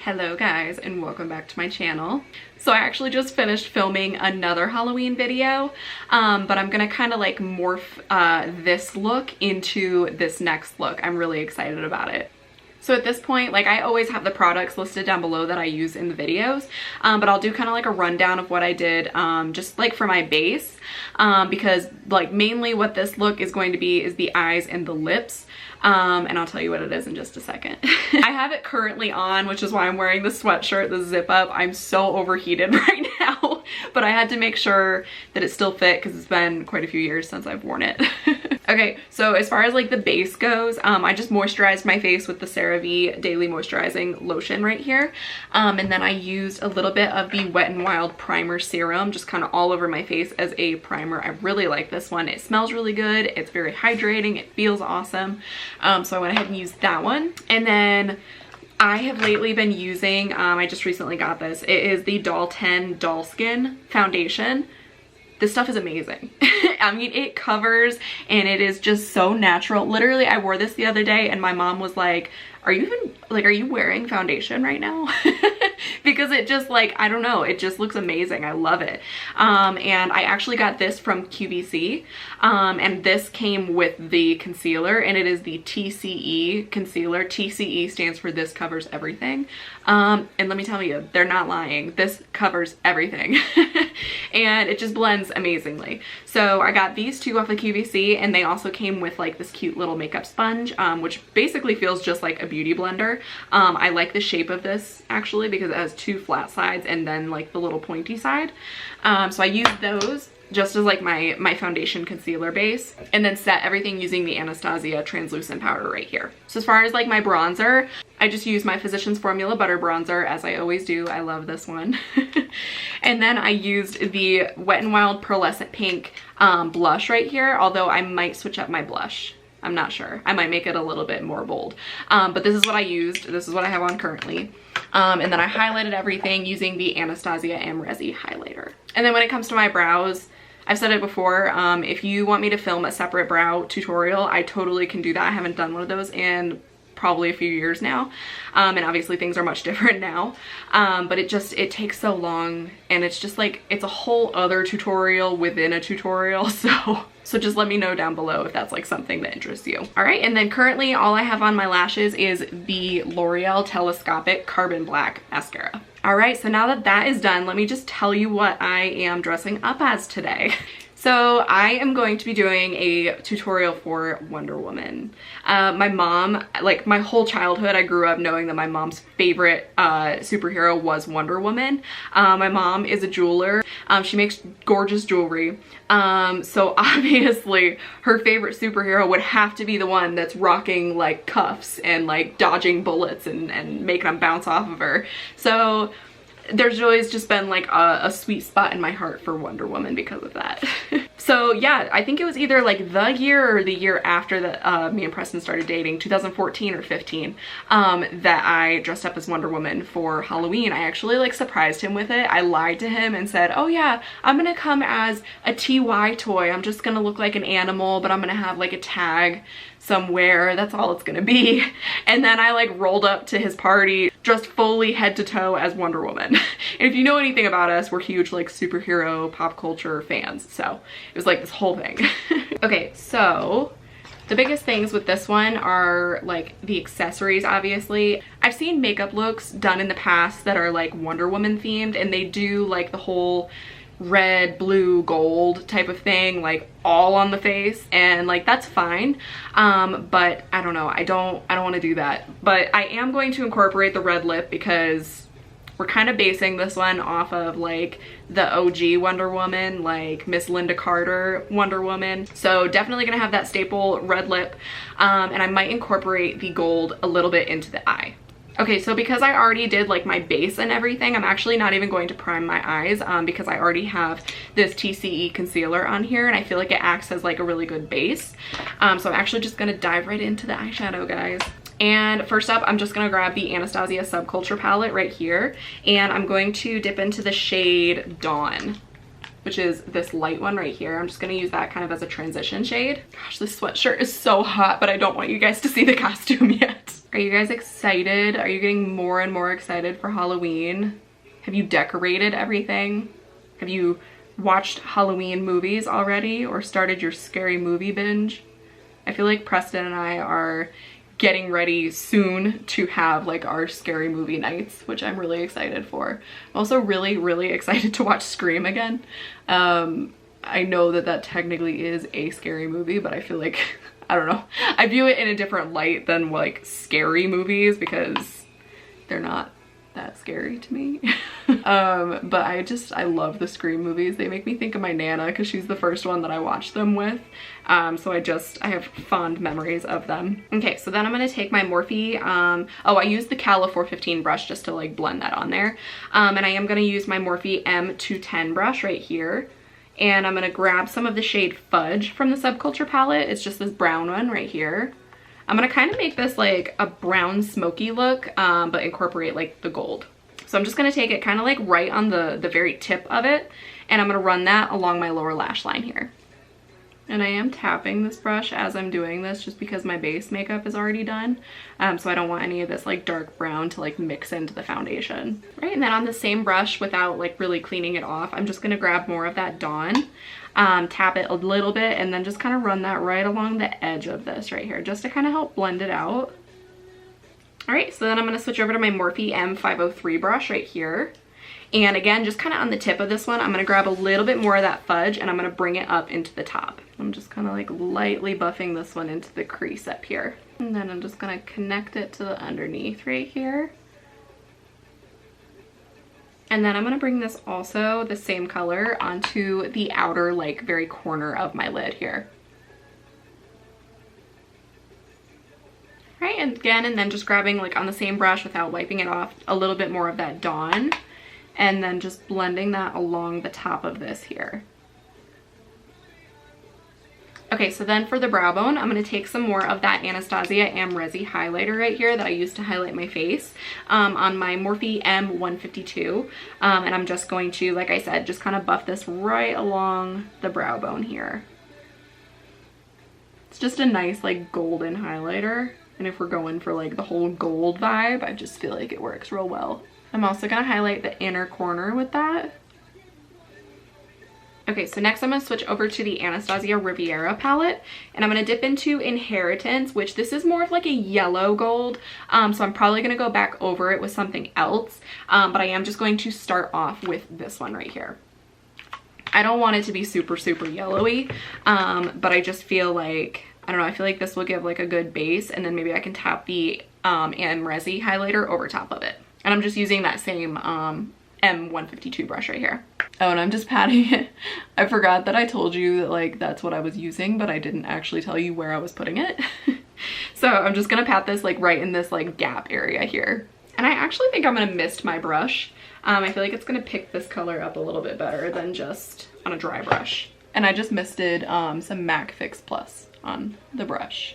Hello guys, and welcome back to my channel. So I actually just finished filming another Halloween video, but I'm gonna kind of like morph this look into this next look. I'm really excited about it. So at this point, like, I always have the products listed down below that I use in the videos, but I'll do kind of like a rundown of what I did just like for my base, because like mainly what this look is going to be is the eyes and the lips. And I'll tell you what it is in just a second. I have it currently on, which is why I'm wearing the sweatshirt, the zip up. I'm so overheated right now, but I had to make sure that it still fit because it's been quite a few years since I've worn it. Okay, so as far as like the base goes, I just moisturized my face with the CeraVe Daily Moisturizing Lotion right here. And then I used a little bit of the Wet n Wild Primer Serum, just kind of all over my face as a primer. I really like this one. It smells really good. It's very hydrating. It feels awesome. So I went ahead and used that one. And then I have lately been using, I just recently got this. It is the Doll 10 Doll Skin Foundation. This stuff is amazing. I mean, it covers and it is just so natural. Literally, I wore this the other day and my mom was like, are you wearing foundation right now? Because it just like, I don't know, it just looks amazing. I love it. And I actually got this from QVC, and this came with the concealer, and it is the TCE concealer. TCE stands for This Covers Everything. And let me tell you, they're not lying. This covers everything. And it just blends amazingly. So I got these two off of QVC, and they also came with like this cute little makeup sponge, which basically feels just like a beauty blender. I like the shape of this actually because it has two flat sides and then like the little pointy side. So I used those just as like my foundation concealer base, and then set everything using the Anastasia translucent powder right here. So as far as like my bronzer, I just use my Physicians Formula Butter Bronzer, as I always do. I love this one. And then I used the Wet n Wild Pearlescent Pink blush right here, although I might switch up my blush. I'm not sure. I might make it a little bit more bold. But this is what I used. This is what I have on currently. And then I highlighted everything using the Anastasia Amrezy highlighter. And then when it comes to my brows, I've said it before, if you want me to film a separate brow tutorial, I totally can do that. I haven't done one of those in probably a few years now, and obviously things are much different now, but it takes so long, and it's just like, it's a whole other tutorial within a tutorial. So just let me know down below if that's like something that interests you. All right, and then currently all I have on my lashes is the L'Oreal Telescopic Carbon Black Mascara. All right, so now that that is done, let me just tell you what I am dressing up as today. So I am going to be doing a tutorial for Wonder Woman. My mom, like my whole childhood, I grew up knowing that my mom's favorite superhero was Wonder Woman. My mom is a jeweler. She makes gorgeous jewelry. So obviously her favorite superhero would have to be the one that's rocking like cuffs and like dodging bullets and making them bounce off of her. So there's always just been like a sweet spot in my heart for Wonder Woman because of that. So yeah, I think it was either like the year or the year after that me and Preston started dating, 2014 or 15, that I dressed up as Wonder Woman for Halloween. I actually like surprised him with it. I lied to him and said, oh yeah, I'm gonna come as a TY toy. I'm just gonna look like an animal, but I'm gonna have like a tag somewhere. That's all it's gonna be. And then I like rolled up to his party dressed fully head to toe as Wonder Woman. And if you know anything about us, we're huge like superhero pop culture fans. So it was like this whole thing. Okay, so the biggest things with this one are like the accessories, obviously. I've seen makeup looks done in the past that are like Wonder Woman themed, and they do like the whole red, blue, gold type of thing, like all on the face, and like that's fine, but I don't know, I don't want to do that. But I am going to incorporate the red lip because we're kind of basing this one off of like the OG Wonder Woman, like Miss Linda Carter Wonder Woman. So definitely gonna have that staple red lip, and I might incorporate the gold a little bit into the eye. Okay, so because I already did like my base and everything, I'm actually not even going to prime my eyes, because I already have this TCE concealer on here, and I feel like it acts as like a really good base. So I'm actually just gonna dive right into the eyeshadow, guys. And first up, I'm just gonna grab the Anastasia Subculture palette right here, and I'm going to dip into the shade Dawn, which is this light one right here. I'm just gonna use that kind of as a transition shade. Gosh, this sweatshirt is so hot, but I don't want you guys to see the costume yet. Are you guys excited? Are you getting more and more excited for Halloween? Have you decorated everything? Have you watched Halloween movies already or started your scary movie binge? I feel like Preston and I are getting ready soon to have like our scary movie nights, which I'm really excited for. I'm also really excited to watch Scream again. I know that that technically is a scary movie, but I feel like, I don't know, I view it in a different light than like scary movies because they're not that scary to me. But I love the Scream movies. They make me think of my Nana because she's the first one that I watched them with. So I have fond memories of them. Okay, so then I'm gonna take my Morphe, I used the Cala 415 brush just to like blend that on there. And I am gonna use my Morphe M210 brush right here. And I'm gonna grab some of the shade Fudge from the Subculture palette. It's just this brown one right here. I'm gonna kind of make this like a brown smoky look, but incorporate like the gold. So I'm just gonna take it kind of like right on the very tip of it, and I'm gonna run that along my lower lash line here. And I am tapping this brush as I'm doing this just because my base makeup is already done. So I don't want any of this like dark brown to like mix into the foundation. Right, and then on the same brush without like really cleaning it off, I'm just gonna grab more of that Dawn, tap it a little bit, and then just kind of run that right along the edge of this right here, just to kind of help blend it out. All right, so then I'm gonna switch over to my Morphe M503 brush right here. And again, just kind of on the tip of this one, I'm gonna grab a little bit more of that Fudge and I'm gonna bring it up into the top. I'm just kind of like lightly buffing this one into the crease up here. And then I'm just gonna connect it to the underneath right here. And then I'm gonna bring this also, the same color, onto the outer like very corner of my lid here. Right, and again, and then just grabbing like on the same brush without wiping it off, a little bit more of that Dawn. And then just blending that along the top of this here. Okay, so then for the brow bone, I'm gonna take some more of that Anastasia Amrezy highlighter right here that I used to highlight my face on my Morphe M152. And I'm just going to, like I said, just kind of buff this right along the brow bone here. It's just a nice like golden highlighter. And if we're going for like the whole gold vibe, I just feel like it works real well. I'm also gonna highlight the inner corner with that. Okay, so next I'm gonna switch over to the Anastasia Riviera palette, and I'm gonna dip into Inheritance, which this is more of like a yellow gold. So I'm probably gonna go back over it with something else, but I am just going to start off with this one right here. I don't want it to be super yellowy, but I just feel like, I don't know, I feel like this will give like a good base, and then maybe I can tap the Amrezy highlighter over top of it. And I'm just using that same M152 brush right here. Oh, and I'm just patting it. I forgot that I told you that like that's what I was using, but I didn't actually tell you where I was putting it. So I'm just gonna pat this like right in this like gap area here. And I actually think I'm gonna mist my brush. I feel like it's gonna pick this color up a little bit better than just on a dry brush. And I just misted some MAC Fix Plus on the brush.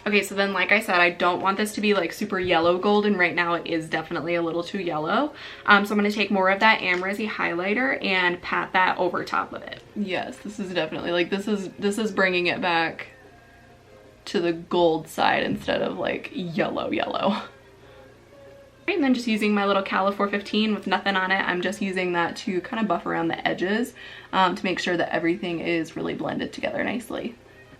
Okay, so then like I said, I don't want this to be like super yellow gold, and right now it is definitely a little too yellow. So I'm gonna take more of that Amrezy highlighter and pat that over top of it. Yes, this is definitely like, this is bringing it back to the gold side instead of like yellow. And then just using my little Cala 415 with nothing on it, I'm just using that to kind of buff around the edges to make sure that everything is really blended together nicely.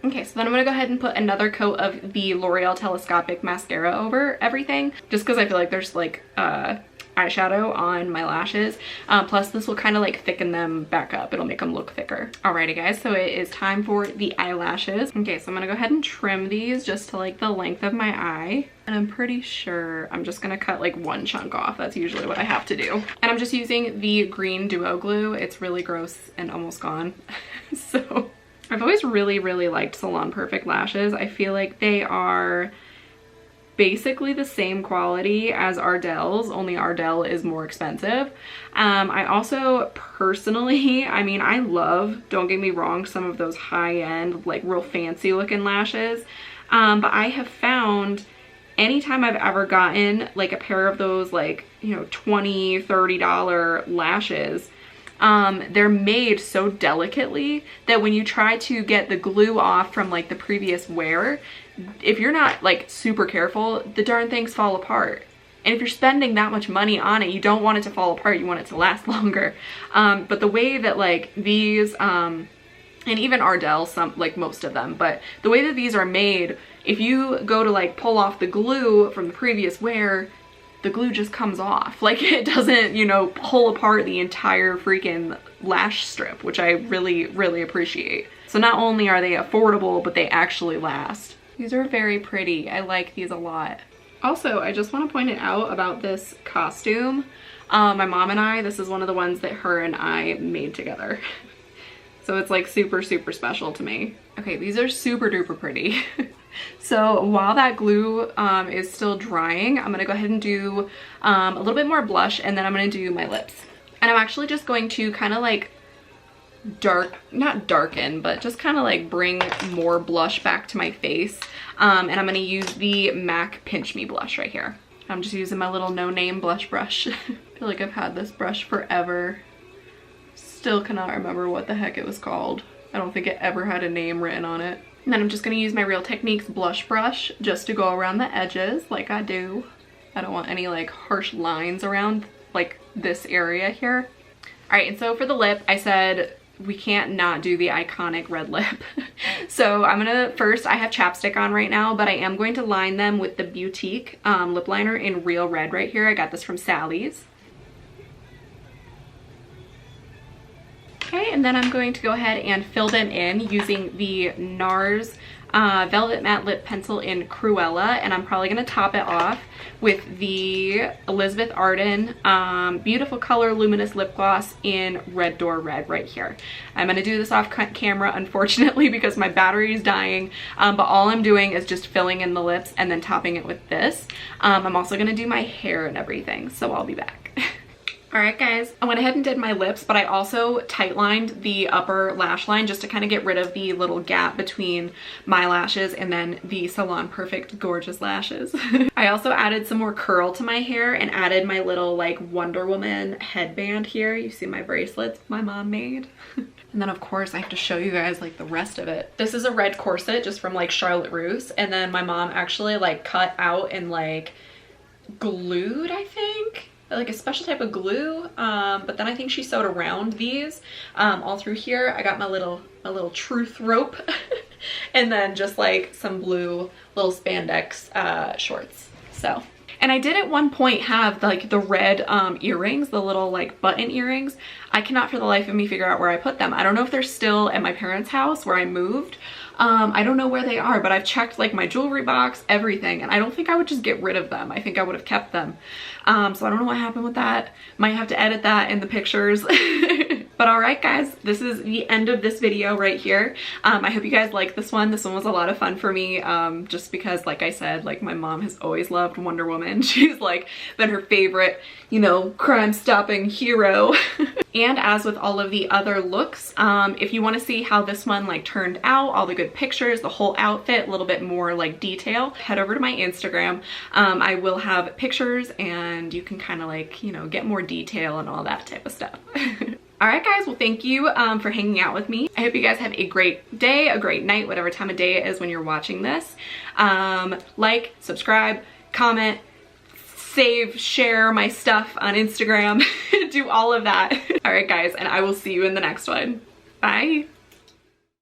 Okay, so then I'm gonna go ahead and put another coat of the L'Oreal Telescopic Mascara over everything, just because I feel like there's like eyeshadow on my lashes. Plus this will kind of like thicken them back up. It'll make them look thicker. Alrighty guys, so it is time for the eyelashes. Okay, so I'm gonna go ahead and trim these just to like the length of my eye. And I'm pretty sure I'm just gonna cut like one chunk off. That's usually what I have to do. And I'm just using the green Duo Glue. It's really gross and almost gone. So I've always really liked Salon Perfect lashes. I feel like they are basically the same quality as Ardell's, only Ardell is more expensive. I also personally, I mean, I love, don't get me wrong, some of those high-end, like real fancy looking lashes. But I have found anytime I've ever gotten like a pair of those like, you know, $20, $30 lashes, they're made so delicately that when you try to get the glue off from like the previous wear, if you're not like super careful, the darn things fall apart. And if you're spending that much money on it, you don't want it to fall apart, you want it to last longer. But the way that like these, and even Ardell, some, like most of them, but the way that these are made, if you go to like pull off the glue from the previous wear, the glue just comes off. Like it doesn't, you know, pull apart the entire freaking lash strip, which I really, really appreciate. So not only are they affordable, but they actually last. These are very pretty. I like these a lot. Also, I just want to point it out about this costume. My mom and I, this is one of the ones that her and I made together. So it's like super, super special to me. Okay, these are super duper pretty. So while that glue is still drying, I'm gonna go ahead and do a little bit more blush, and then I'm gonna do my lips. And I'm actually just going to kind of like not darken, but just kind of like bring more blush back to my face. And I'm gonna use the MAC Pinch Me blush right here. I'm just using my little no-name blush brush. I feel like I've had this brush forever. Still cannot remember what the heck it was called. I don't think it ever had a name written on it. And then I'm just gonna use my Real Techniques blush brush just to go around the edges like I do. I don't want any like harsh lines around like this area here. All right, and so for the lip, I said we can't not do the iconic red lip. So I'm gonna, first I have chapstick on right now, but I am going to line them with the Beautique lip liner in Real Red right here. I got this from Sally's. Okay, and then I'm going to go ahead and fill them in using the NARS Velvet Matte Lip Pencil in Cruella, and I'm probably going to top it off with the Elizabeth Arden Beautiful Color Luminous Lip Gloss in Red Door Red right here. I'm going to do this off camera, unfortunately, because my battery is dying, but all I'm doing is just filling in the lips and then topping it with this. I'm also going to do my hair and everything, so I'll be back. All right, guys, I went ahead and did my lips, but I also tight lined the upper lash line just to kind of get rid of the little gap between my lashes and then the Salon Perfect gorgeous lashes. I also added some more curl to my hair and added my little like Wonder Woman headband here. You see my bracelets my mom made. And then of course I have to show you guys like the rest of it. This is a red corset just from like Charlotte Russe, and then my mom actually like cut out and like glued, I think, like a special type of glue, but then I think she sewed around these all through here. I got my little truth rope and then just like some blue little spandex shorts. So, and I did at one point have like the red earrings, the little like button earrings. I cannot for the life of me figure out where I put them. I don't know if they're still at my parents' house where I moved. I don't know where they are, but I've checked like my jewelry box, everything, and I don't think I would just get rid of them. I think I would have kept them. So I don't know what happened with that. Might have to edit that in the pictures. But all right, guys, this is the end of this video right here. I hope you guys like this one. This one was a lot of fun for me, just because, like I said, like my mom has always loved Wonder Woman. She's like been her favorite, you know, crime-stopping hero. And as with all of the other looks, if you want to see how this one like turned out, all the good pictures, the whole outfit, a little bit more like detail, head over to my Instagram. I will have pictures and you can kind of like, you know, get more detail and all that type of stuff. All right, guys, well, thank you for hanging out with me. I hope you guys have a great day, a great night, whatever time of day it is when you're watching this. Like, subscribe, comment, save, share my stuff on Instagram, do all of that. All right, guys, and I will see you in the next one. Bye.